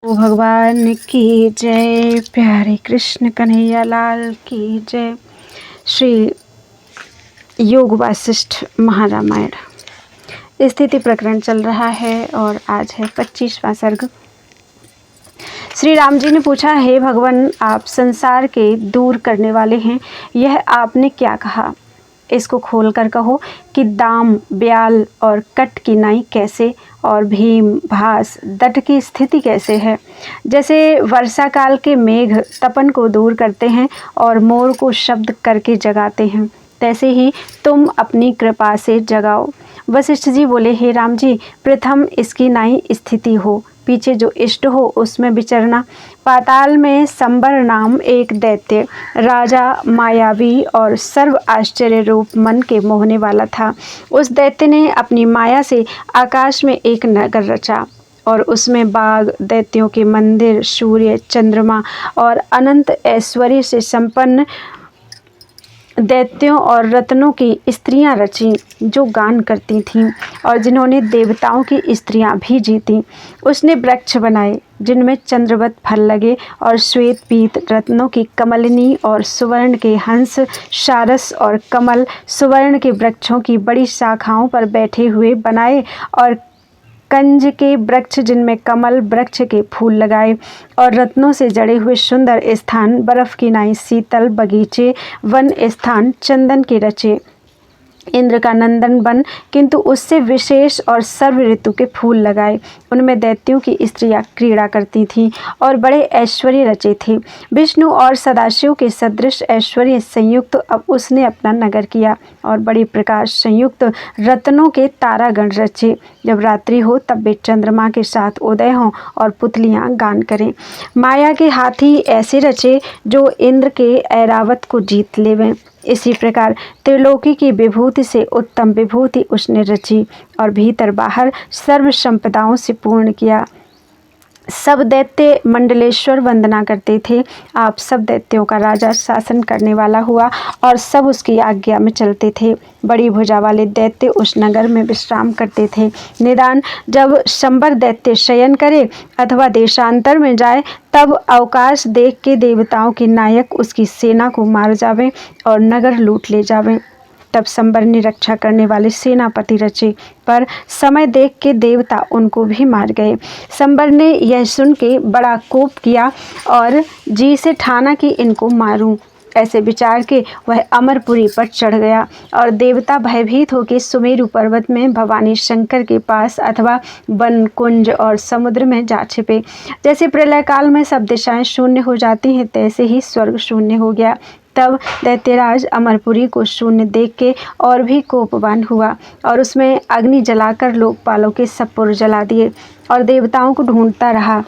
ओ भगवान की जय, प्यारे कृष्ण कन्हैया लाल की जय। श्री योग वासिष्ठ महारामायण स्थिति प्रकरण चल रहा है और आज है 25वां सर्ग। श्री राम जी ने पूछा, हे भगवान, आप संसार के दूर करने वाले हैं, यह आपने क्या कहा? इसको खोलकर कहो कि दाम, ब्याल और कट की नाई कैसे और भीम, भास, दट की स्थिति कैसे है। जैसे वर्षा काल के मेघ तपन को दूर करते हैं और मोर को शब्द करके जगाते हैं, तैसे ही तुम अपनी कृपा से जगाओ। वशिष्ठ जी बोले, हे राम जी, प्रथम इसकी नाई स्थिति हो, पीछे जो इष्ट हो उसमें विचरना। पाताल में संबर नाम एक दैत्य राजा, मायावी और सर्व आश्चर्य रूप मन के मोहने वाला था। उस दैत्य ने अपनी माया से आकाश में एक नगर रचा और उसमें बाघ, दैत्यों के मंदिर, सूर्य, चंद्रमा और अनंत ऐश्वर्य से संपन्न दैत्यों और रत्नों की स्त्रियां रची, जो गान करती थीं और जिन्होंने देवताओं की स्त्रियां भी जीतीं। उसने वृक्ष बनाए जिनमें चंद्रवत फल लगे और श्वेत पीत रत्नों की कमलिनी और सुवर्ण के हंस, सारस और कमल सुवर्ण के वृक्षों की बड़ी शाखाओं पर बैठे हुए बनाए और कंज के वृक्ष जिनमें कमल वृक्ष के फूल लगाए और रत्नों से जड़े हुए सुंदर स्थान, बर्फ की नाई शीतल बगीचे, वन स्थान चंदन के रचे। इंद्र का नंदन बन किंतु उससे विशेष और सर्व ऋतु के फूल लगाए। उनमें दैत्यों की स्त्रियां क्रीड़ा करती थीं और बड़े ऐश्वर्य रचे थे। विष्णु और सदाशिव के सदृश ऐश्वर्य संयुक्त अब उसने अपना नगर किया और बड़ी प्रकाश संयुक्त रत्नों के तारागण रचे। जब रात्रि हो तब वे चंद्रमा के साथ उदय हों और पुतलियां गान करें। माया के हाथी ऐसे रचे जो इंद्र के ऐरावत को जीत लेवें। इसी प्रकार त्रिलोकी की विभूति से उत्तम विभूति उसने रची और भीतर बाहर सर्व संपदाओं से पूर्ण किया। सब दैत्य मंडलेश्वर वंदना करते थे। आप सब दैत्यों का राजा, शासन करने वाला हुआ और सब उसकी आज्ञा में चलते थे। बड़ी भुजा वाले दैत्य उस नगर में विश्राम करते थे। निदान जब शंबर दैत्य शयन करे अथवा देशांतर में जाए, तब अवकाश देख के देवताओं के नायक उसकी सेना को मार जावे और नगर लूट ले जावे। तब संबर ने रक्षा करने वाले सेनापति रचे, पर समय देख के देवता उनको भी मार गए। संबर ने यह सुन के बड़ा कोप किया और जी से ठाना कि इनको मारूं। ऐसे विचार के वह अमरपुरी पर चढ़ गया और देवता भयभीत होकर सुमेरु पर्वत में भवानी शंकर के पास अथवा वन, कुंज और समुद्र में जा छिपे। जैसे प्रलय काल में सब दिशाएं शून्य हो जाती हैं, तैसे ही स्वर्ग शून्य हो गया। तब दैत्यराज अमरपुरी को शून्य देख के और भी कोपवान हुआ और उसमें अग्नि जलाकर लोकपालों के सब पुर जला दिए और देवताओं को ढूंढता रहा,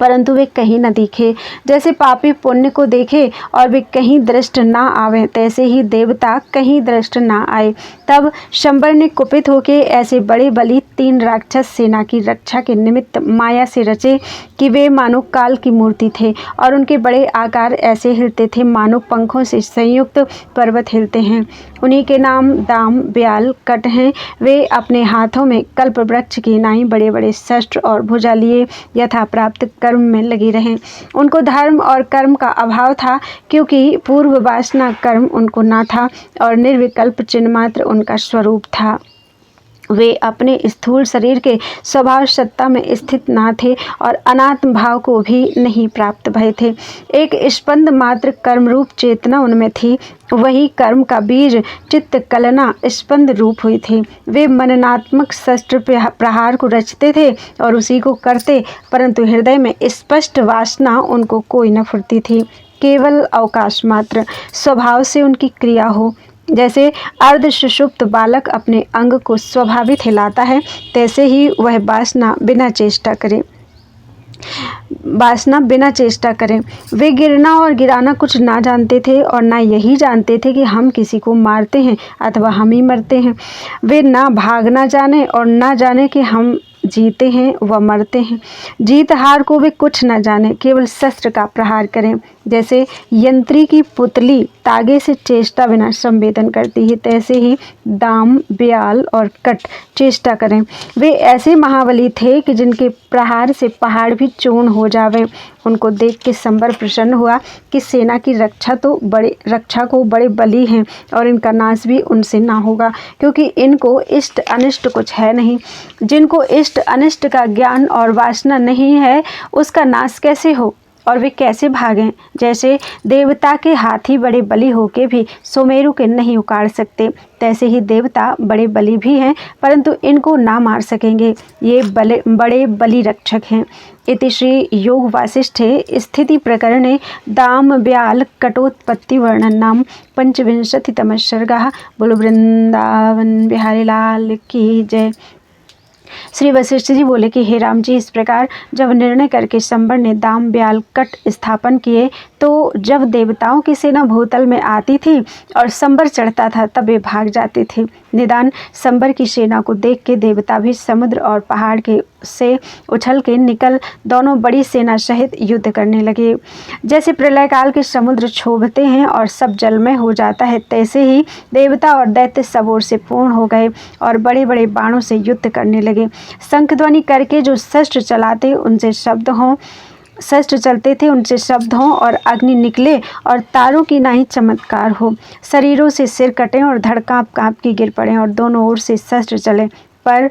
परंतु वे कहीं न दिखे। जैसे पापी पुण्य को देखे और वे कहीं दृष्ट ना आवे, तैसे ही देवता कहीं दृष्ट ना आए। तब शंबर ने कुपित होकर ऐसे बड़े बली 3 राक्षस सेना की रक्षा के निमित्त माया से रचे कि वे मानो काल की मूर्ति थे और उनके बड़े आकार ऐसे हिलते थे मानो पंखों से संयुक्त पर्वत हिलते हैं। उन्हीं के नाम दाम, ब्याल, कट हैं। वे अपने हाथों में कल्प वृक्ष की नाई बड़े बड़े शस्त्र और भुजा लिए यथा प्राप्त कर्म में लगी रहें। उनको धर्म और कर्म का अभाव था, क्योंकि पूर्व वासना कर्म उनको ना था और निर्विकल्प चिन्ह मात्र उनका स्वरूप था। वे अपने स्थूल शरीर के स्वभाव सत्ता में स्थित ना थे और अनात्म भाव को भी नहीं प्राप्त भय थे। एक स्पंद मात्र कर्म रूप चेतना उनमें थी, वही कर्म का बीज चित्त कलना स्पंद रूप हुई थी। वे मननात्मक शस्त्र प्रहार को रचते थे और उसी को करते, परंतु हृदय में स्पष्ट वासना उनको कोई न फुरती थी। केवल अवकाश मात्र स्वभाव से उनकी क्रिया हो। जैसे अर्ध सुषुप्त बालक अपने अंग को स्वाभाविक हिलाता है, तैसे ही वह वासना बिना चेष्टा करें। वे गिरना और गिराना कुछ ना जानते थे और ना यही जानते थे कि हम किसी को मारते हैं अथवा हम ही मरते हैं। वे ना भागना जाने और ना जाने कि हम जीते हैं व मरते हैं। जीत हार को वे कुछ न जाने, केवल शस्त्र का प्रहार करें। जैसे यंत्री की पुतली तागे से चेष्टा बिना संवेदन करती है, तैसे ही दाम, ब्याल और कट चेष्टा करें। वे ऐसे महाबली थे कि जिनके प्रहार से पहाड़ भी चूर्ण हो जावे। उनको देख के संबर प्रसन्न हुआ कि सेना की रक्षा को बड़े बली हैं और इनका नाश भी उनसे ना होगा, क्योंकि इनको इष्ट अनिष्ट कुछ है नहीं। जिनको इष्ट अनिष्ट का ज्ञान और वासना नहीं है, उसका नाश कैसे हो और वे कैसे भागें। जैसे देवता के हाथी बड़े बली होके भी सुमेरु के नहीं उखाड़ सकते, तैसे ही देवता बड़े बली भी हैं, परंतु इनको ना मार सकेंगे। ये बड़े बली रक्षक हैं। इति श्री योग वासिष्ठे स्थिति प्रकरणे दाम ब्याल कटोत्पत्ति वर्णन नाम पंचविंशतितमः सर्गः। बोलो वृंदावन बिहारी लाल की जय। श्री वशिष्ठ जी बोले कि हे राम जी, इस प्रकार जब निर्णय करके संबर ने दाम, ब्याल, कट स्थापन किए, तो जब देवताओं की सेना भूतल में आती थी और संबर चढ़ता था, तब वे भाग जाते थे। निदान संबर की सेना को देख के देवता भी समुद्र और पहाड़ के से उछल के निकल दोनों बड़ी सेना सहित युद्ध करने लगे। जैसे प्रलय काल के समुद्र क्षोभते हैं और सब जलमय हो जाता है, तैसे ही देवता और दैत्य सब ओर से पूर्ण हो गए और बड़े बड़े बाणों से युद्ध करने लगे। शंख ध्वनि करके जो शस्त्र चलते उनसे शब्द हों और अग्नि निकले और तारों की नाई चमत्कार हो। शरीरों से सिर कटें और धड़ काँप काँप के गिर पड़ें और दोनों ओर से शस्त्र चले, पर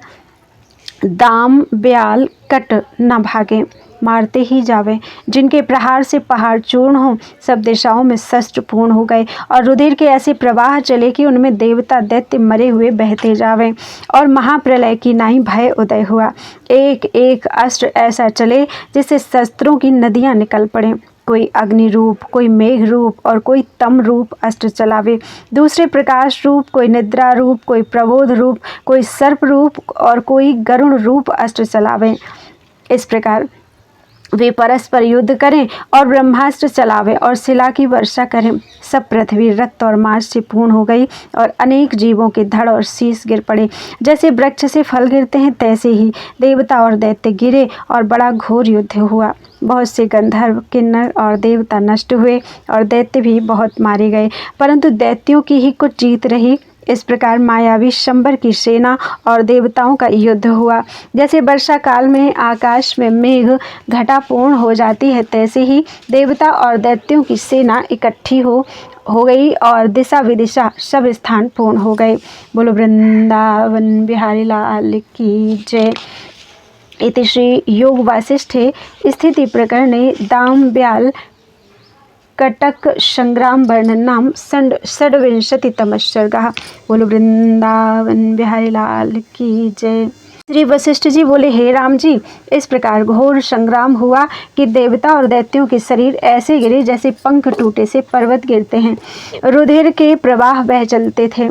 दाम, ब्याल, कट न भागे, मारते ही जावे। जिनके प्रहार से पहाड़ चूर्ण हो, सब दिशाओं में शस्त्र पूर्ण हो गए और रुधिर के ऐसे प्रवाह चले कि उनमें देवता दैत्य मरे हुए बहते जावे और महाप्रलय की नाई भय उदय हुआ। एक एक अस्त्र ऐसा चले जिससे शस्त्रों की नदियां निकल पड़े। कोई अग्नि रूप, कोई मेघ रूप और कोई तम रूप अस्त्र चलावे। दूसरे प्रकाश रूप, कोई निद्रा रूप, कोई प्रबोध रूप, कोई सर्प रूप और कोई गरुण रूप अस्त्र चलावे। इस प्रकार वे परस्पर युद्ध करें और ब्रह्मास्त्र चलावे और शिला की वर्षा करें। सब पृथ्वी रक्त और मांस से पूर्ण हो गई और अनेक जीवों के धड़ और शीश गिर पड़े। जैसे वृक्ष से फल गिरते हैं, तैसे ही देवता और दैत्य गिरे और बड़ा घोर युद्ध हुआ। बहुत से गंधर्व, किन्नर और देवता नष्ट हुए और दैत्य भी बहुत मारे गए, परंतु दैत्यों की ही कुछ जीत रही। इस प्रकार मायावी शंबर की सेना और देवताओं का युद्ध हुआ। जैसे वर्षा काल में आकाश में मेघ घटा पूर्ण हो जाती है, तैसे ही देवता और दैत्यों की सेना इकट्ठी हो गई और दिशा विदिशा सब स्थान पूर्ण हो गए। बोलो वृंदावन बिहारी लाल की जय। इति श्री योग वासिष्ठे स्थिति प्रकरणे दाम, ब्याल, कटक संग्राम वर्णन नाम षड्विंशतितमः सर्गः। बोलो वृंदावन बिहारी लाल की जय। श्री वशिष्ठ जी बोले, हे राम जी, इस प्रकार घोर संग्राम हुआ कि देवता और दैत्यों के शरीर ऐसे गिरे जैसे पंख टूटे से पर्वत गिरते हैं। रुधिर के प्रवाह बह चलते थे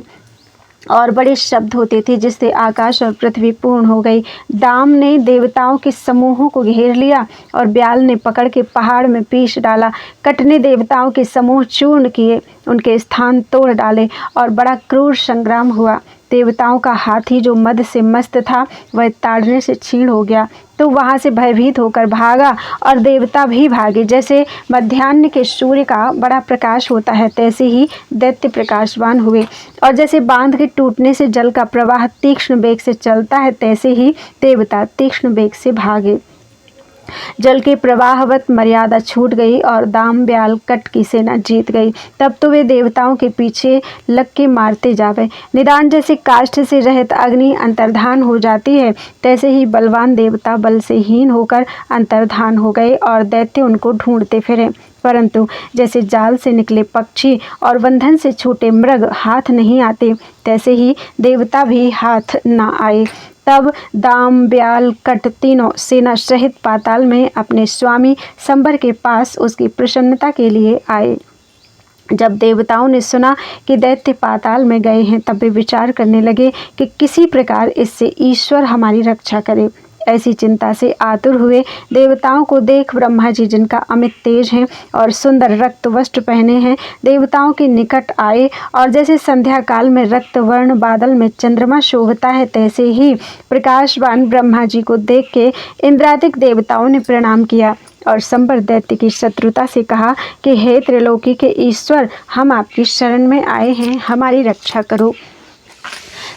और बड़े शब्द होते थे, जिससे आकाश और पृथ्वी पूर्ण हो गई। दाम ने देवताओं के समूहों को घेर लिया और ब्याल ने पकड़ के पहाड़ में पीस डाला। कट ने देवताओं के समूह चूर्ण किए, उनके स्थान तोड़ डाले और बड़ा क्रूर संग्राम हुआ। देवताओं का हाथी जो मद से मस्त था, वह ताड़ने से क्षीण हो गया, तो वहाँ से भयभीत होकर भागा और देवता भी भागे। जैसे मध्याह्न के सूर्य का बड़ा प्रकाश होता है, तैसे ही दैत्य प्रकाशवान हुए और जैसे बांध के टूटने से जल का प्रवाह तीक्ष्ण वेग से चलता है, तैसे ही देवता तीक्ष्ण वेग से भागे। जल के प्रवाहवत मर्यादा छूट गई और दाम, ब्याल, कट की सेना जीत गई। तब तो वे देवताओं के पीछे लग के मारते जावे। निदान जैसे काष्ठ से रहित अग्नि अंतर्धान हो जाती है, तैसे ही बलवान देवता बल से हीन होकर अंतर्धान हो गए और दैत्य उनको ढूंढते फिरे। परंतु जैसे जाल से निकले पक्षी और बंधन से छूटे मृग हाथ नहीं आते, तैसे ही देवता भी हाथ न आए। तब दाम, ब्याल, कट तीनों सेना सहित पाताल में अपने स्वामी संबर के पास उसकी प्रसन्नता के लिए आए। जब देवताओं ने सुना कि दैत्य पाताल में गए हैं, तब वे विचार करने लगे कि किसी प्रकार इससे ईश्वर हमारी रक्षा करे। ऐसी चिंता से आतुर हुए देवताओं को देख ब्रह्मा जी, जिनका अमित तेज है और सुंदर रक्त वस्त्र पहने हैं, देवताओं के निकट आए और जैसे संध्या काल में रक्त वर्ण बादल में चंद्रमा शोभता है, तैसे ही प्रकाशवान ब्रह्मा जी को देख के इंद्रादिक देवताओं ने प्रणाम किया और संबर दैत्य की शत्रुता से कहा कि हे त्रिलोकी के ईश्वर, हम आपकी शरण में आए हैं, हमारी रक्षा करो।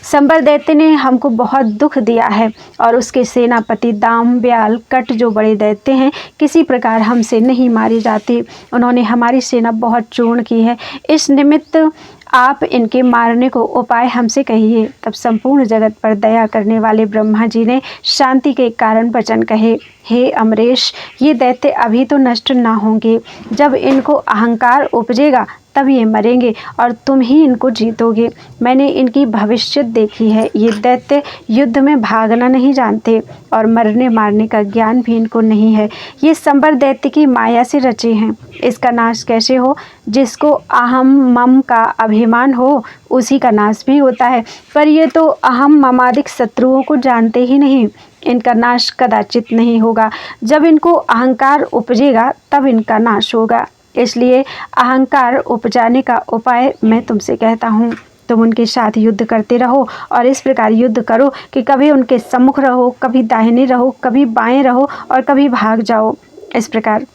संबर दैत्य ने हमको बहुत दुख दिया है और उसके सेनापति दाम, ब्याल, कट जो बड़े दैत्य हैं, किसी प्रकार हमसे नहीं मारे जाते। उन्होंने हमारी सेना बहुत चूर्ण की है। इस निमित्त आप इनके मारने को उपाय हमसे कहिए। तब संपूर्ण जगत पर दया करने वाले ब्रह्मा जी ने शांति के कारण वचन कहे, हे अमरेश, ये दैत्य अभी तो नष्ट ना होंगे। जब इनको अहंकार उपजेगा तब ये मरेंगे और तुम ही इनको जीतोगे। मैंने इनकी भविष्य देखी है। ये दैत्य युद्ध में भागना नहीं जानते और मरने मारने का ज्ञान भी इनको नहीं है। ये संबर दैत्य की माया से रचे हैं। इसका नाश कैसे हो? जिसको अहम मम का अभिमान हो उसी का नाश भी होता है, पर ये तो अहम ममादिक शत्रुओं को जानते ही नहीं। इनका नाश कदाचित नहीं होगा। जब इनको अहंकार उपजेगा तब इनका नाश होगा। इसलिए अहंकार उपजाने का उपाय मैं तुमसे कहता हूँ। तुम उनके साथ युद्ध करते रहो और इस प्रकार युद्ध करो कि कभी उनके सम्मुख रहो, कभी दाहिने रहो, कभी बाएं रहो और कभी भाग जाओ। इस प्रकार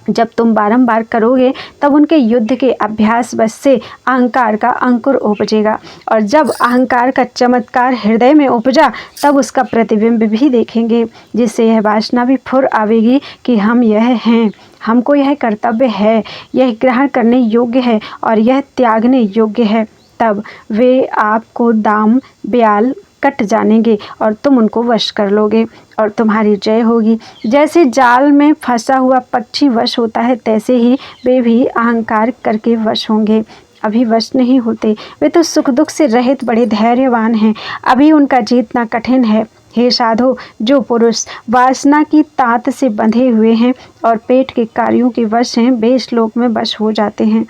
जब तुम बारंबार करोगे तब उनके युद्ध के अभ्यास बस से अहंकार का अंकुर उपजेगा और जब अहंकार का चमत्कार हृदय में उपजा तब उसका प्रतिबिंब भी देखेंगे, जिससे यह वासना भी फुर आवेगी कि हम यह हैं, हमको यह कर्तव्य है, यह ग्रहण करने योग्य है और यह त्यागने योग्य है। तब वे आपको दाम, ब्याल, कट जानेंगे और तुम उनको वश कर लोगे और तुम्हारी जय होगी। जैसे जाल में फंसा हुआ पक्षी वश होता है, तैसे ही वे भी अहंकार करके वश होंगे। अभी वश नहीं होते, वे तो सुख दुख से रहित बड़े धैर्यवान हैं। अभी उनका जीतना कठिन है। हे साधो, जो पुरुष वासना की तात से बंधे हुए हैं और पेट के कार्यों के वश हैं, वे श्लोक में वश हो जाते हैं।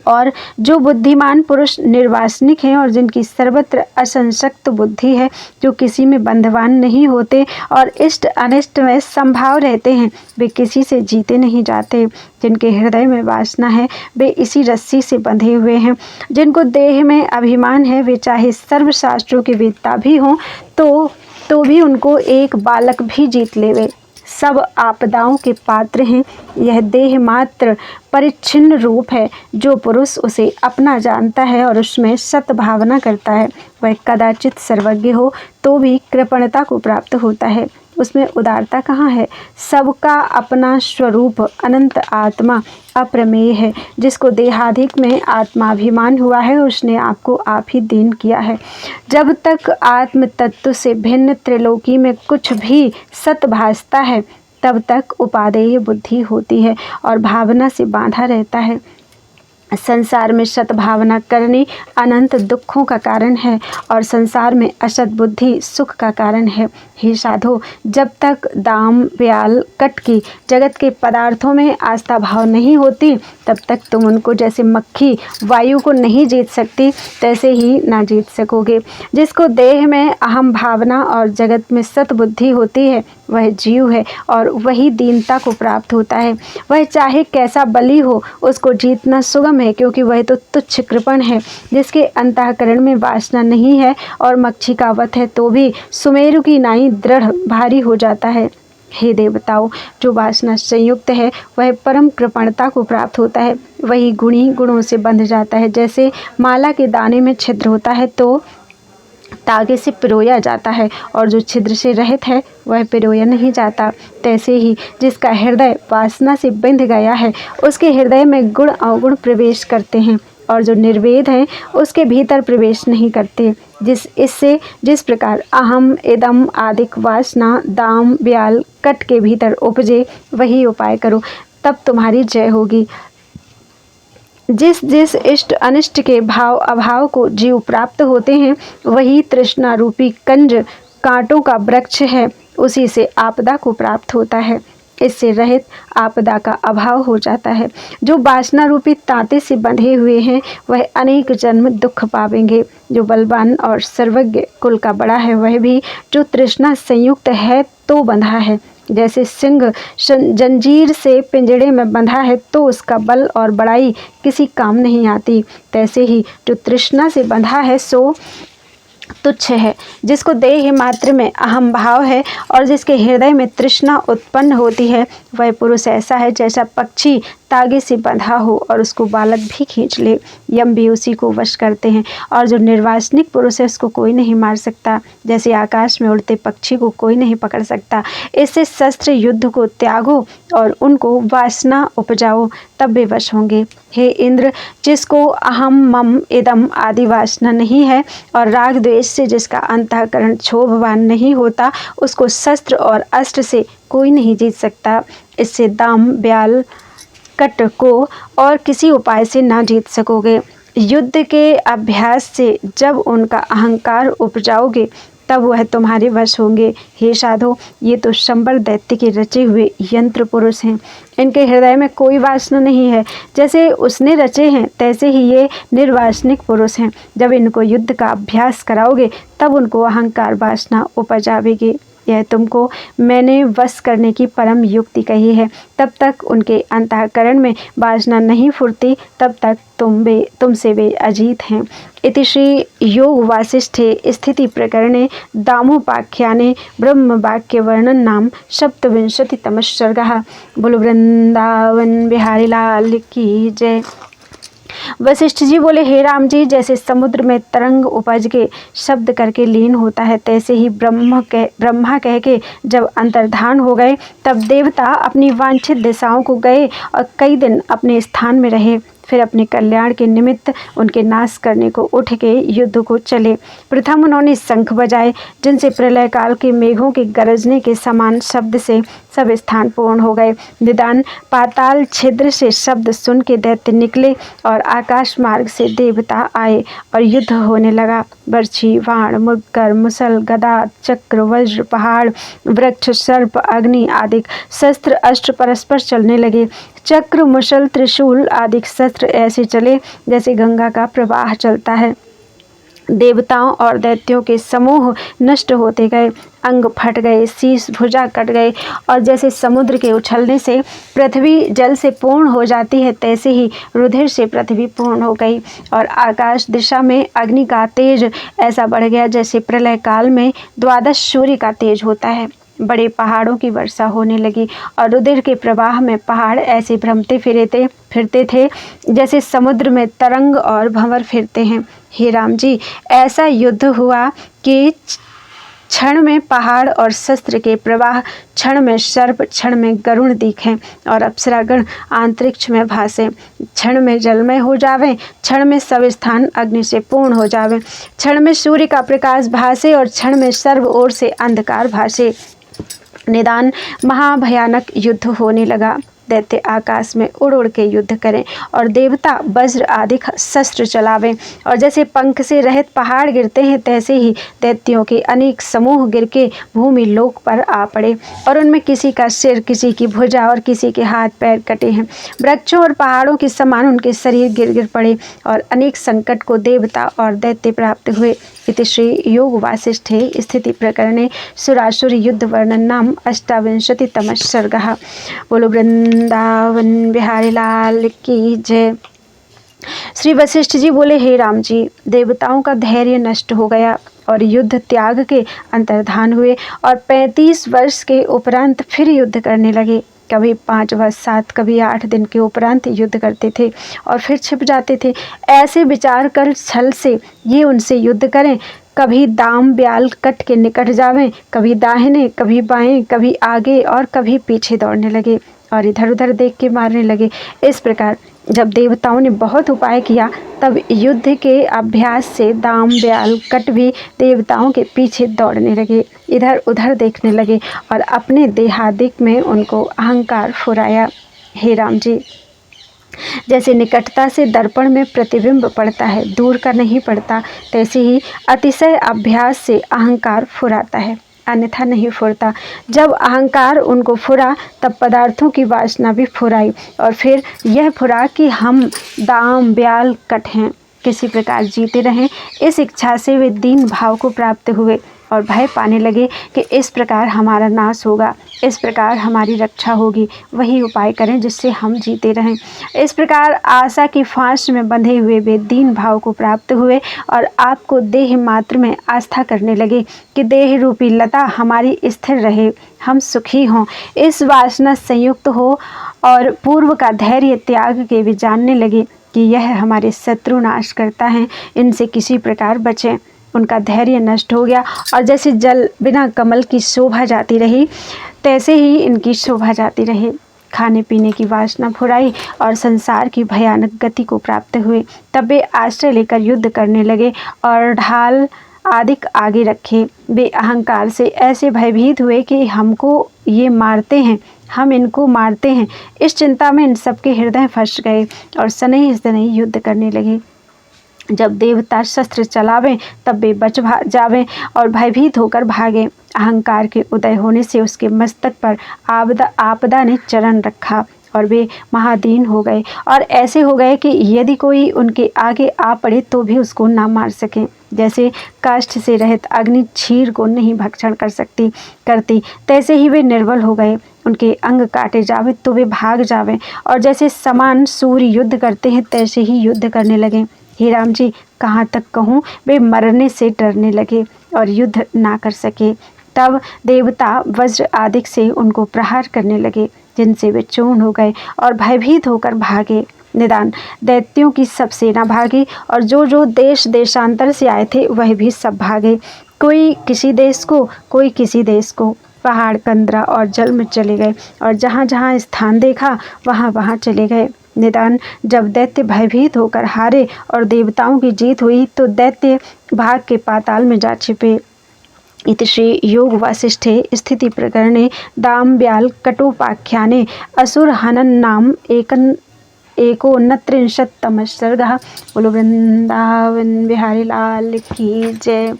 और जो बुद्धिमान पुरुष निर्वासनिक हैं और जिनकी सर्वत्र असंशक्त बुद्धि है, जो किसी में बंधवान नहीं होते और इष्ट अनिष्ट में संभाव रहते हैं, वे किसी से जीते नहीं जाते। जिनके हृदय में वासना है वे इसी रस्सी से बंधे हुए हैं। जिनको देह में अभिमान है, वे चाहे सर्वशास्त्रों के वेत्ता भी हों तो भी उनको एक बालक भी जीत लेवे। सब आपदाओं के पात्र हैं। यह देह मात्र परिच्छिन्न रूप है। जो पुरुष उसे अपना जानता है और उसमें सद्भावना करता है, वह कदाचित सर्वज्ञ हो तो भी कृपणता को प्राप्त होता है। उसमें उदारता कहाँ है? सबका अपना स्वरूप अनंत आत्मा अप्रमेय है। जिसको देहाधिक में आत्माभिमान हुआ है, उसने आपको आप ही दीन किया है। जब तक आत्म तत्व से भिन्न त्रिलोकी में कुछ भी सत भासता है, तब तक उपादेय बुद्धि होती है और भावना से बांधा रहता है। संसार में सद्भावना करनी अनंत दुखों का कारण है और संसार में असत बुद्धि सुख का कारण है। हे साधो, जब तक दाम, ब्याल, कट की जगत के पदार्थों में आस्था भाव नहीं होती, तब तक तुम उनको जैसे मक्खी वायु को नहीं जीत सकती, तैसे ही ना जीत सकोगे। जिसको देह में अहम भावना और जगत में सत बुद्धि होती है, वह जीव है और वही दीनता को प्राप्त होता है। वह चाहे कैसा बली हो, उसको जीतना सुगम है, क्योंकि वह तो तुच्छ कृपण है। जिसके अंतःकरण में वासना नहीं है और मक्षी का वध है तो भी सुमेरु की नाई दृढ़ भारी हो जाता है। हे देवताओं, जो वासना संयुक्त है वह परम कृपणता को प्राप्त होता है। वही गुणी गुणों से बंध जाता है। जैसे माला के दाने में छिद्र होता है तो तागे से पिरोया जाता है और जो छिद्र से रहित है वह पिरोया नहीं जाता, तैसे ही जिसका हृदय वासना से बंध गया है, उसके हृदय में गुण अवगुण प्रवेश करते हैं और जो निर्वेद हैं उसके भीतर प्रवेश नहीं करते। जिस प्रकार अहम, इदम आदिक वासना दाम, ब्याल, कट के भीतर उपजे, वही उपाय करो, तब तुम्हारी जय होगी। जिस जिस इष्ट अनिष्ट के भाव अभाव को जीव प्राप्त होते हैं, वही तृष्णा रूपी कंज कांटों का वृक्ष है, उसी से आपदा को प्राप्त होता है। इससे रहित आपदा का अभाव हो जाता है। जो वासना रूपी तांते से बंधे हुए हैं, वह अनेक जन्म दुख पावेंगे। जो बलवान और सर्वज्ञ कुल का बड़ा है, वह भी जो तृष्णा संयुक्त है तो बंधा है। जैसे सिंह जंजीर से पिंजड़े में बंधा है तो उसका बल और बड़ाई किसी काम नहीं आती, तैसे ही जो तृष्णा से बंधा है सो तुच्छ है, जिसको देह मात्र में अहम भाव है और जिसके हृदय में तृष्णा उत्पन्न होती है, वह पुरुष ऐसा है जैसा पक्षी तागे से बंधा हो और उसको बालक भी खींच ले। यम भी उसी को वश करते हैं, और जो निर्वासनिक पुरुष है उसको कोई नहीं मार सकता, जैसे आकाश में उड़ते पक्षी को कोई नहीं पकड़ सकता। इससे शस्त्र युद्ध को त्यागो और उनको वासना उपजाओ, तब वे वश होंगे। हे इंद्र, जिसको अहम मम इदम आदि वासना नहीं है और राग द्वेष से जिसका अंतःकरण क्षोभवान नहीं होता, उसको शस्त्र और अस्त्र से कोई नहीं जीत सकता। इससे दाम ब्याल कट को और किसी उपाय से ना जीत सकोगे। युद्ध के अभ्यास से जब उनका अहंकार उपजाओगे, तब वह तुम्हारे वश होंगे। हे साधो, ये तो शंबर दैत्य के रचे हुए यंत्र पुरुष हैं। इनके हृदय में कोई वासना नहीं है, जैसे उसने रचे हैं तैसे ही ये निर्वासनिक पुरुष हैं। जब इनको युद्ध का अभ्यास कराओगे, तब उनको अहंकार वासना उपज आवेगी। यह तुमको मैंने वश करने की परम युक्ति कही है। तब तक उनके अंतःकरण में वासना नहीं फुरती, तब तक तुमसे वे अजीत हैं। इति श्री योग वासिष्ठे स्थिति प्रकरणे दामोपाख्याने ब्रह्म वाक्य वर्णन नाम सप्तविंशतितमः सर्गः। बोलो वृंदावन बिहारी लाल की जय। वशिष्ठ जी बोले, हे राम जी, जैसे समुद्र में तरंग उपज के शब्द करके लीन होता है, तैसे ही ब्रह्मा कह के जब अंतर्धान हो गए, तब देवता अपनी वांछित दिशाओं को गए और कई दिन अपने स्थान में रहे। फिर अपने कल्याण के निमित्त उनके नाश करने को उठ के युद्ध को चले। प्रथम उन्होंने शंख बजाए, जिनसे प्रलय काल के मेघों के गरजने के समान शब्द से सब स्थान पूर्ण हो गए। निदान पाताल छिद्र से शब्द सुन के दैत्य निकले और आकाश मार्ग से देवता आए और युद्ध होने लगा। बर्छी, बाण, मुद्गर, मुसल, गदा, चक्र, वज्र, पहाड़, वृक्ष, सर्प, अग्नि आदि शस्त्र अस्त्र परस्पर चलने लगे। चक्र, मुसल, त्रिशूल आदि शस्त्र ऐसे चले जैसे गंगा का प्रवाह चलता है। देवताओं और दैत्यों के समूह नष्ट होते गए, अंग फट गए, शीश भुजा कट गए, और जैसे समुद्र के उछलने से पृथ्वी जल से पूर्ण हो जाती है, तैसे ही रुधिर से पृथ्वी पूर्ण हो गई। और आकाश दिशा में अग्नि का तेज ऐसा बढ़ गया जैसे प्रलय काल में द्वादश सूर्य का तेज होता है। बड़े पहाड़ों की वर्षा होने लगी और रुधिर के प्रवाह में पहाड़ ऐसे भ्रमते फिरते थे जैसे समुद्र में तरंग और भंवर फिरते हैं। हे राम जी, ऐसा युद्ध हुआ कि क्षण में पहाड़ और शस्त्र के प्रवाह, क्षण में सर्प, क्षण में गरुण दिखें और अप्सरागण अंतरिक्ष में भासें, क्षण में जलमय हो जावें, क्षण में सब स्थान अग्नि से पूर्ण हो जावें, क्षण में सूर्य का प्रकाश भासे और क्षण में सर्व ओर से अंधकार भासे। निदान महाभयानक युद्ध होने लगा। दैत्य आकाश में उड़ उड़ के युद्ध करें और देवता वज्र आदि शस्त्र चलावें, और जैसे पंख से रहित पहाड़ गिरते हैं, तैसे ही दैत्यों के अनेक समूह गिर के भूमि लोक पर आ पड़े, और उनमें किसी का सिर, किसी की भुजा और किसी के हाथ पैर कटे हैं। वृक्षों और पहाड़ों के समान उनके शरीर गिर गिर पड़े और अनेक संकट को देवता और दैत्य प्राप्त हुए। इति श्री योग वासिष्ठे स्थिति प्रकरणे सुरासुर युद्ध वर्णन नाम अष्टाविंशतितमः सर्गः। बोलो वृंदावन बिहारी लाल की जय। श्री वशिष्ठ जी बोले, हे राम जी, देवताओं का धैर्य नष्ट हो गया और युद्ध त्याग के अंतर्धान हुए और 35 वर्ष के उपरांत फिर युद्ध करने लगे। कभी 5 वर्ष 7, कभी 8 दिन के उपरांत युद्ध करते थे और फिर छिप जाते थे। ऐसे विचार कर छल से ये उनसे युद्ध करें, कभी दाम ब्याल कट के निकट जावें, कभी दाहिने, कभी बाएं, कभी आगे और कभी पीछे दौड़ने लगे और इधर उधर देख के मारने लगे। इस प्रकार जब देवताओं ने बहुत उपाय किया, तब युद्ध के अभ्यास से दाम ब्याल कट भी देवताओं के पीछे दौड़ने लगे, इधर उधर देखने लगे और अपने देहादिक में उनको अहंकार फुराया। हे राम जी, जैसे निकटता से दर्पण में प्रतिबिंब पड़ता है, दूर का नहीं पड़ता, तैसे ही अतिशय अभ्यास से अहंकार फुराता है, अन्यथा नहीं फुरता। जब अहंकार उनको फुरा, तब पदार्थों की वासना भी फुराई और फिर यह फुरा कि हम दाम ब्याल कट हैं, किसी प्रकार जीते रहें। इस इच्छा से वे दीन भाव को प्राप्त हुए और भय पाने लगे कि इस प्रकार हमारा नाश होगा, इस प्रकार हमारी रक्षा होगी। वही उपाय करें जिससे हम जीते रहें। इस प्रकार आशा की फांस में बंधे हुए वे दीन भाव को प्राप्त हुए और आपको देह मात्र में आस्था करने लगे कि देह रूपी लता हमारी स्थिर रहे, हम सुखी हों, इस वासना संयुक्त हो और पूर्व का धैर्य त्याग के भी जानने लगे कि यह हमारे शत्रु नाश करता है, इनसे किसी प्रकार बचें। उनका धैर्य नष्ट हो गया और जैसे जल बिना कमल की शोभा जाती रही, तैसे ही इनकी शोभा जाती रही। खाने पीने की वासना फुराई और संसार की भयानक गति को प्राप्त हुए। तब वे आश्रय लेकर युद्ध करने लगे और ढाल आदि आगे रखे। वे अहंकार से ऐसे भयभीत हुए कि हमको ये मारते हैं, हम इनको मारते हैं। इस चिंता में इन सबके हृदय फंस गए और सनई सनई युद्ध करने लगे। जब देवता शस्त्र चलावें तब वे बच जावें और भयभीत होकर भागे। अहंकार के उदय होने से उसके मस्तक पर आपदा ने चरण रखा और वे महादीन हो गए और ऐसे हो गए कि यदि कोई उनके आगे आ पड़े तो भी उसको ना मार सके। जैसे काष्ठ से रहित अग्नि क्षीर को नहीं भक्षण करती, तैसे ही वे निर्बल हो गए। उनके अंग काटे जावे तो वे भाग जावें और जैसे समान सूर्य युद्ध करते हैं तैसे ही युद्ध करने लगे। हे राम जी, कहाँ तक कहूँ, वे मरने से डरने लगे और युद्ध ना कर सके। तब देवता वज्र आदि से उनको प्रहार करने लगे, जिनसे वे चूर्ण हो गए और भयभीत होकर भागे। निदान दैत्यों की सब सेना भागी और जो देश देशांतर से आए थे वह भी सब भागे। कोई किसी देश को, कोई किसी देश को। पहाड़, कंदरा और जल में चले गए और जहाँ जहाँ स्थान देखा वहाँ वहाँ चले गए। निदान जब दैत्य भयभीत होकर हारे और देवताओं की जीत हुई तो दैत्य भाग के पाताल में जा छिपे। इति श्री योग वासिष्ठे स्थिति प्रकरणे दाम्ब्याल कटोपाख्याने असुर हनन नाम एकोनत्रिंशत्तमः सर्गः। बोलो वृंदावन बिहारी लाल की जय।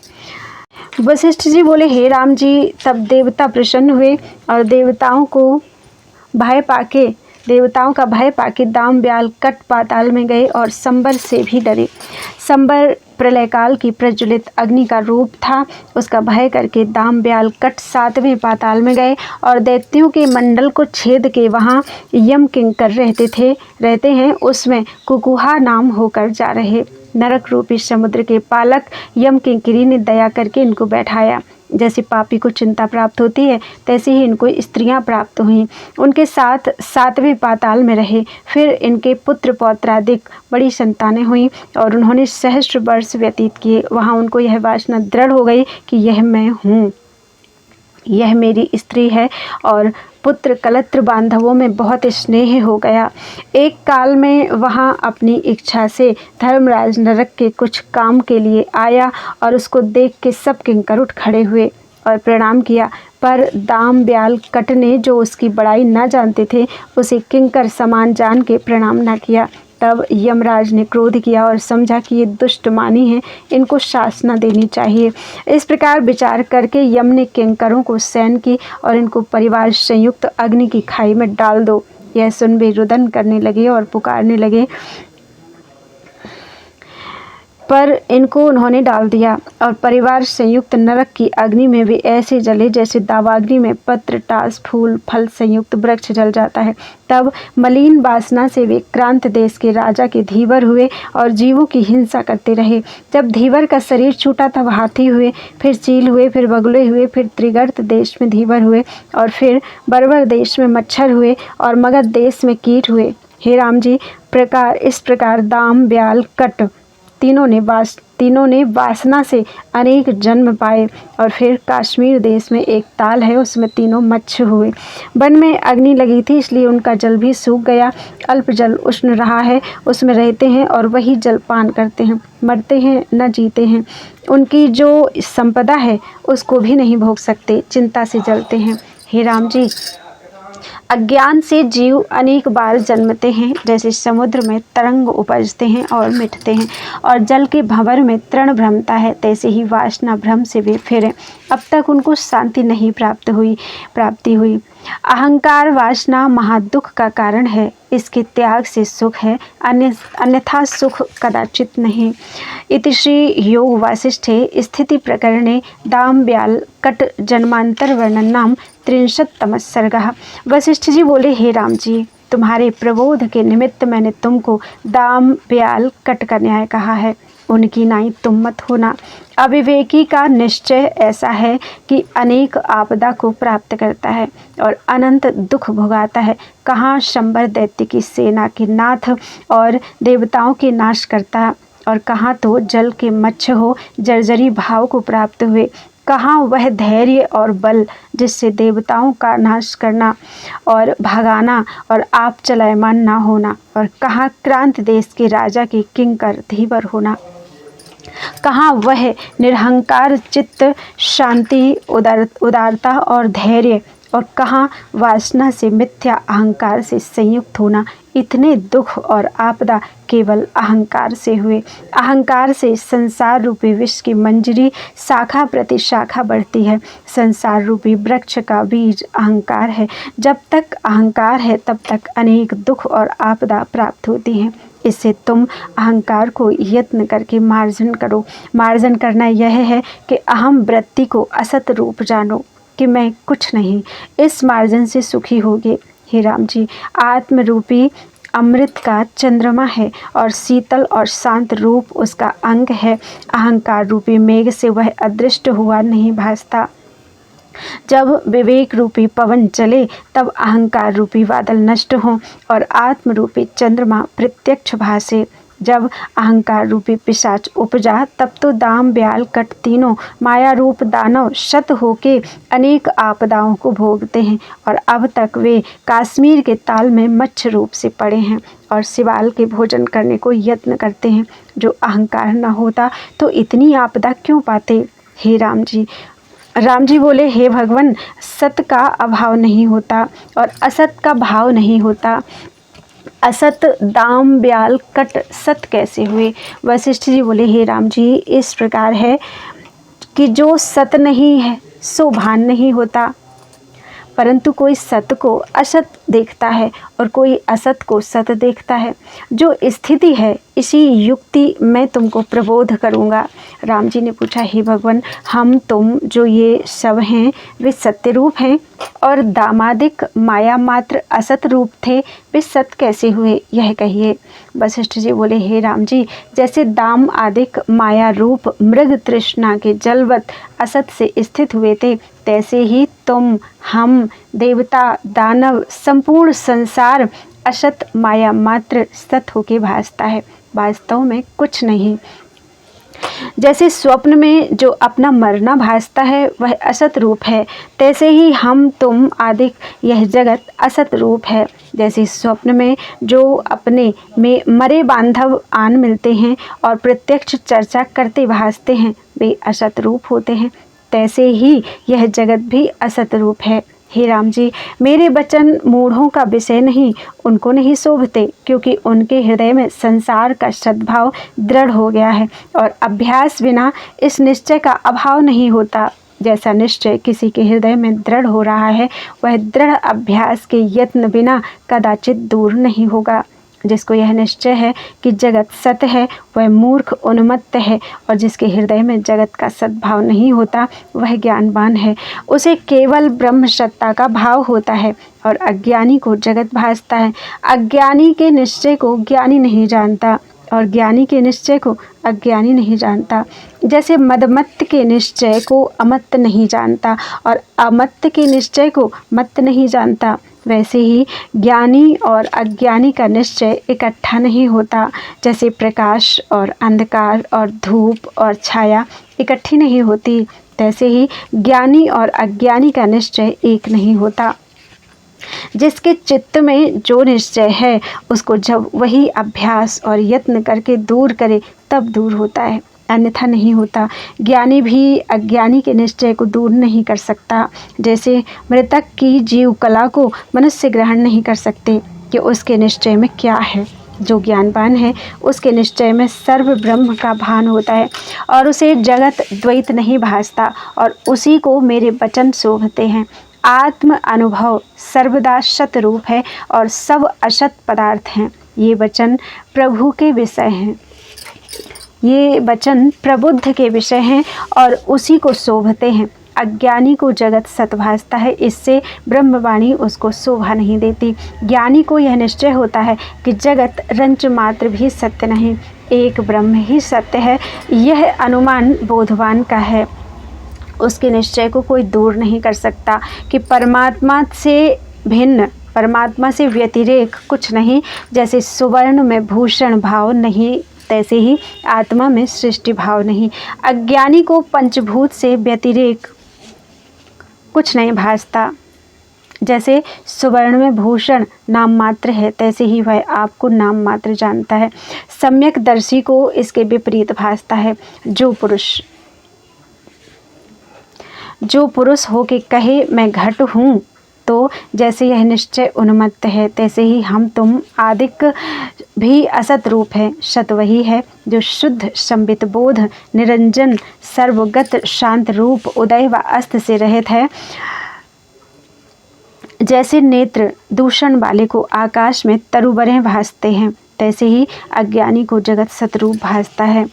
वशिष्ठ जी बोले, हे राम जी, तब देवता प्रसन्न हुए और देवताओं का भय पाके दाम्ब्याल कट पाताल में गए और संबर से भी डरे। संबर प्रलय काल की प्रज्वलित अग्नि का रूप था। उसका भय करके दाम्ब्याल कट 7वें पाताल में गए और दैत्यों के मंडल को छेद के वहाँ यम किंकर रहते हैं, उसमें कुकुहा नाम होकर जा रहे। नरक रूपी समुद्र के पालक यम किंकरी ने दया करके इनको बैठाया। जैसे पापी को चिंता प्राप्त होती है तैसे ही इनको स्त्रियां प्राप्त हुईं। उनके साथ 7वें पाताल में रहे। फिर इनके पुत्र पौत्रादिक बड़ी संतानें हुईं और उन्होंने सहस्त्र वर्ष व्यतीत किए। वहाँ उनको यह वासना दृढ़ हो गई कि यह मैं हूँ, यह मेरी स्त्री है और पुत्र कलत्र बांधवों में बहुत स्नेह हो गया। एक काल में वहाँ अपनी इच्छा से धर्मराज नरक के कुछ काम के लिए आया और उसको देख के सब किंकर उठ खड़े हुए और प्रणाम किया। पर दाम्ब्याल कट ने, जो उसकी बड़ाई न जानते थे, उसे किंकर समान जान के प्रणाम न किया। तब यमराज ने क्रोध किया और समझा कि ये दुष्ट मानी हैं, इनको शासना देनी चाहिए। इस प्रकार विचार करके यम ने किंकरों को सैन की और इनको परिवार संयुक्त अग्नि की खाई में डाल दो। यह सुन वे रुदन करने लगे और पुकारने लगे, पर इनको उन्होंने डाल दिया और परिवार संयुक्त नरक की अग्नि में वे ऐसे जले जैसे दावाग्नि में पत्र, टास, फूल, फल संयुक्त वृक्ष जल जाता है। तब मलिन वासना से वे क्रांत देश के राजा के धीवर हुए और जीवों की हिंसा करते रहे। जब धीवर का शरीर छूटा तब हाथी हुए, फिर चील हुए, फिर बगुले हुए, फिर त्रिगर्त देश में धीवर हुए और फिर बर्बर देश में मच्छर हुए और मगध देश में कीट हुए। हे राम जी, इस प्रकार दाम, ब्याल, कट तीनों ने वासना से अनेक जन्म पाए और फिर कश्मीर देश में एक ताल है, उसमें तीनों मच्छ हुए। वन में अग्नि लगी थी इसलिए उनका जल भी सूख गया। अल्प जल उष्ण रहा है, उसमें रहते हैं और वही जल पान करते हैं, मरते हैं न जीते हैं। उनकी जो संपदा है उसको भी नहीं भोग सकते, चिंता से जलते हैं। हे राम जी, अज्ञान से जीव अनेक बार जन्मते हैं, जैसे समुद्र में तरंग उपजते हैं और मिटते हैं और जल के भंवर में तृण भ्रमता है, तैसे ही वासना भ्रम से वे फिरे। अब तक उनको शांति नहीं प्राप्ति हुई। अहंकार वासना महादुख का कारण है, इसके त्याग से सुख है, अन्यथा सुख कदाचित नहीं। इति श्री योग वासिष्ठे स्थिति प्रकरणे दाम ब्याल कट जन्मांतर वर्णनाम 63 सर्गः। वशिष्ठ जी बोले, हे राम जी, तुम्हारे प्रबोध के निमित्त मैंने तुमको दाम ब्याल कट का न्याय कहा है, उनकी नाई तुम मत होना। अविवेकी का निश्चय ऐसा है कि अनेक आपदा को प्राप्त करता है और अनंत दुख भोगाता है। कहाँ शंबर दैत्य की सेना के नाथ और देवताओं के नाश करता, और कहाँ तो जल के मत्स्य हो जर्जरी भाव को प्राप्त हुए। कहाँ वह धैर्य और बल जिससे देवताओं का नाश करना और भगाना और आप चलायमान ना होना, और कहाँ क्रांत देश के राजा के किंकर धीवर होना। कहाँ वह निरहंकार चित्त, शांति, उदारता और धैर्य, और कहाँ वासना से मिथ्या अहंकार से संयुक्त होना। इतने दुख और आपदा केवल अहंकार से हुए। अहंकार से संसार रूपी विष की मंजरी शाखा प्रति शाखा बढ़ती है। संसार रूपी वृक्ष का बीज अहंकार है। जब तक अहंकार है तब तक अनेक दुख और आपदा प्राप्त होती हैं। इससे तुम अहंकार को यत्न करके मार्जन करो। मार्जन करना यह है कि अहम वृत्ति को असत रूप जानो कि मैं कुछ नहीं। इस मार्जन से सुखी होगे। हे राम जी, आत्म रूपी अमृत का चंद्रमा है और शीतल और शांत रूप उसका अंग है। अहंकार रूपी मेघ से वह अदृष्ट हुआ नहीं भासता। जब विवेक रूपी पवन चले तब अहंकार रूपी बादल नष्ट हों और आत्म रूपी चंद्रमा प्रत्यक्ष भासे। जब अहंकार रूपी पिशाच उपजा तब तो दाम ब्याल कट तीनों माया रूप दानव शत होके अनेक आपदाओं को भोगते हैं, और अब तक वे कश्मीर के ताल में मच्छ रूप से पड़े हैं और शिवाल के भोजन करने को यत्न करते हैं। जो अहंकार न होता तो इतनी आपदा क्यों पाते। हे राम जी, राम जी बोले, हे भगवान, सत का अभाव नहीं होता और असत का भाव नहीं होता। असत दाम ब्याल कट सत कैसे हुए। वशिष्ठ जी बोले, हे राम जी, इस प्रकार है कि जो सत नहीं है सो भान नहीं होता, परंतु कोई सत को असत देखता है और कोई असत को सत देखता है। जो स्थिति है इसी युक्ति मैं तुमको प्रबोध करूँगा। राम जी ने पूछा, हे भगवान, हम तुम जो ये सब हैं वे सत्य रूप हैं, और दामादिक माया मात्र असत रूप थे, वे सत कैसे हुए यह कहिए। वशिष्ठ जी बोले, हे राम जी, जैसे दाम आदिक माया रूप मृग तृष्णा के जलवत असत से स्थित हुए थे, तैसे ही तुम, हम, देवता, दानव, संपूर्ण संसार असत माया मात्र सत होके भासता है, वास्तव में कुछ नहीं। जैसे स्वप्न में जो अपना मरना भासता है वह असत रूप है, तैसे ही हम तुम आदि यह जगत असत रूप है। जैसे स्वप्न में जो अपने में मरे बांधव आन मिलते हैं और प्रत्यक्ष चर्चा करते भासते हैं वे असत रूप होते हैं, तैसे ही यह जगत भी असत रूप है। हे राम जी, मेरे वचन मूढ़ों का विषय नहीं, उनको नहीं शोभते, क्योंकि उनके हृदय में संसार का सद्भाव दृढ़ हो गया है और अभ्यास बिना इस निश्चय का अभाव नहीं होता। जैसा निश्चय किसी के हृदय में दृढ़ हो रहा है वह दृढ़ अभ्यास के यत्न बिना कदाचित दूर नहीं होगा। जिसको यह निश्चय है कि जगत सत्य है वह मूर्ख उन्मत्त है, और जिसके हृदय में जगत का सद्भाव नहीं होता वह ज्ञानवान है। उसे केवल ब्रह्म सत्ता का भाव होता है और अज्ञानी को जगत भासता है। अज्ञानी के निश्चय को ज्ञानी नहीं जानता और ज्ञानी के निश्चय को अज्ञानी नहीं जानता। जैसे मदमत्त के निश्चय को अमत्त नहीं जानता और अमत्त के निश्चय को मत्त नहीं जानता, वैसे ही ज्ञानी और अज्ञानी का निश्चय इकट्ठा नहीं होता। जैसे प्रकाश और अंधकार और धूप और छाया इकट्ठी नहीं होती, तैसे ही ज्ञानी और अज्ञानी का निश्चय एक नहीं होता। जिसके चित्त में जो निश्चय है उसको जब वही अभ्यास और यत्न करके दूर करे तब दूर होता है, अन्यथा नहीं होता। ज्ञानी भी अज्ञानी के निश्चय को दूर नहीं कर सकता। जैसे मृतक की जीव कला को मनुष्य ग्रहण नहीं कर सकते कि उसके निश्चय में क्या है। जो ज्ञानवान है उसके निश्चय में सर्व ब्रह्म का भान होता है और उसे जगत द्वैत नहीं भासता, और उसी को मेरे वचन शोभते हैं। आत्म अनुभव सर्वदा सत रूप है और सब असत पदार्थ हैं। ये वचन प्रभु के विषय हैं, ये वचन प्रबुद्ध के विषय हैं और उसी को शोभते हैं। अज्ञानी को जगत सत भासता है, इससे ब्रह्मवाणी उसको शोभा नहीं देती। ज्ञानी को यह निश्चय होता है कि जगत रंच मात्र भी सत्य नहीं, एक ब्रह्म ही सत्य है। यह अनुमान बोधवान का है, उसके निश्चय को कोई दूर नहीं कर सकता कि परमात्मा से भिन्न, परमात्मा से व्यतिरेक कुछ नहीं। जैसे सुवर्ण में भूषण भाव नहीं, तैसे ही आत्मा में सृष्टि भाव नहीं। अज्ञानी को पंचभूत से व्यतिरेक कुछ नहीं भासता। जैसे सुवर्ण में भूषण नाम मात्र है, तैसे ही वह आपको नाम मात्र जानता है। सम्यक दर्शी को इसके विपरीत भासता है। जो पुरुष हो के कहे मैं घट हूँ, तो जैसे यह निश्चय उन्मत्त है, तैसे ही हम तुम आदिक भी असत रूप है। सत वही है जो शुद्ध संबित बोध निरंजन सर्वगत शांत रूप उदय व अस्त से रहित है। जैसे नेत्र दूषण वाले को आकाश में तरुबरें भासते हैं, तैसे ही अज्ञानी को जगत सतरूप भासता है।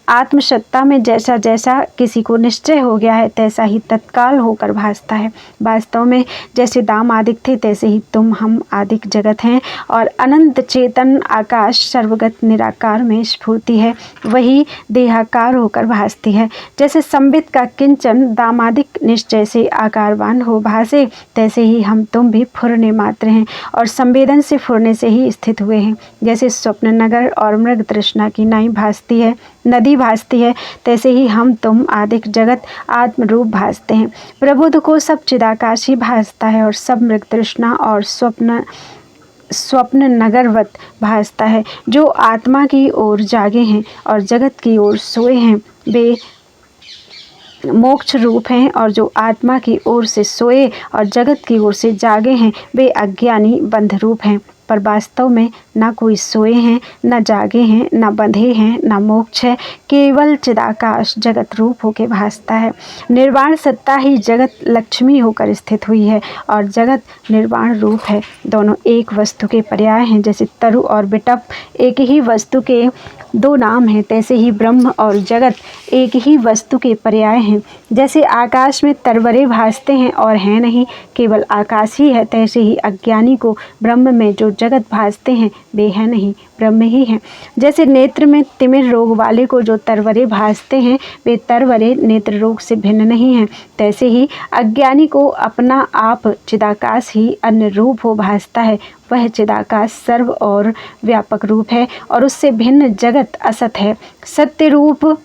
आत्मसत्ता में जैसा जैसा किसी को निश्चय हो गया है, तैसा ही तत्काल होकर भासता है। वास्तव में जैसे दाम आदिक थे, तैसे ही तुम हम आदिक जगत हैं और अनंत चेतन आकाश सर्वगत निराकार में स्फूर्ति है, वही देहाकार होकर भासती है। जैसे संबित का किंचन दामादिक निश्चय से आकारवान हो भासे, तैसे ही हम तुम भी फुरने मात्र हैं और संवेदन से फुरने से ही स्थित हुए हैं। जैसे स्वप्न नगर और मृग तृष्णा की नाई भासती है, नदी भासती है, तैसे ही हम तुम आदिक जगत आत्म रूप भासते हैं। प्रबुद्ध को सब चिदाकाश ही भासता है और सब मृग तृष्णा और स्वप्न नगरवत भासता है। जो आत्मा की ओर जागे हैं और जगत की ओर सोए हैं, वे मोक्ष रूप हैं, और जो आत्मा की ओर से सोए और जगत की ओर से जागे हैं, वे अज्ञानी बंध रूप हैं। पर वास्तव में ना कोई सोए हैं, ना जागे हैं, ना बंधे हैं, ना मोक्ष है, केवल चिदाकाश जगत रूप होकर भासता है। निर्वाण सत्ता ही जगत लक्ष्मी होकर स्थित हुई है और जगत निर्वाण रूप है। दोनों एक वस्तु के पर्याय हैं। जैसे तरु और बिटप एक ही वस्तु के दो नाम हैं, तैसे ही ब्रह्म और जगत एक ही वस्तु के पर्याय हैं। जैसे आकाश में तरवरे भासते हैं और हैं नहीं, केवल आकाश ही है, तैसे ही अज्ञानी को ब्रह्म में जो जगत भासते हैं, वे है नहीं, ब्रह्म ही है। जैसे नेत्र में तिमिर रोग वाले को जो तरवरे भासते हैं, वे तरवरे नेत्र रोग से भिन्न नहीं हैं, तैसे ही अज्ञानी को अपना आप चिदाकाश ही अन्य रूप हो भासता है। वह चिदाकाश सर्व और व्यापक रूप है और उससे भिन्न जगत असत है। सत्य रूप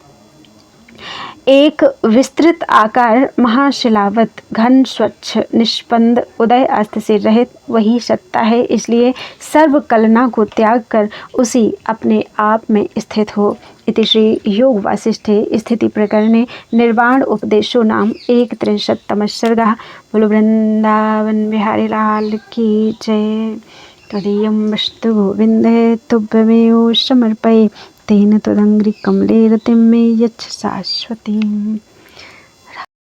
एक विस्तृत आकार महाशिलावत घन स्वच्छ निष्पन्द उदय अस्त से रहित वही सत्ता है। इसलिए सर्व कलना को त्याग कर उसी अपने आप में स्थित हो। इति श्री योग वासिष्ठे स्थिति प्रकरणे निर्वाण उपदेशो नाम 1/63 सर्गः। बोलो वृंदावन बिहारी लाल की जय। तदीयं वस्तु गोविंदे तुभ्यमेव समर्पये, तेन त्वदङ्घ्रि कमले रतिं मे यच्छ शाश्वतीम्।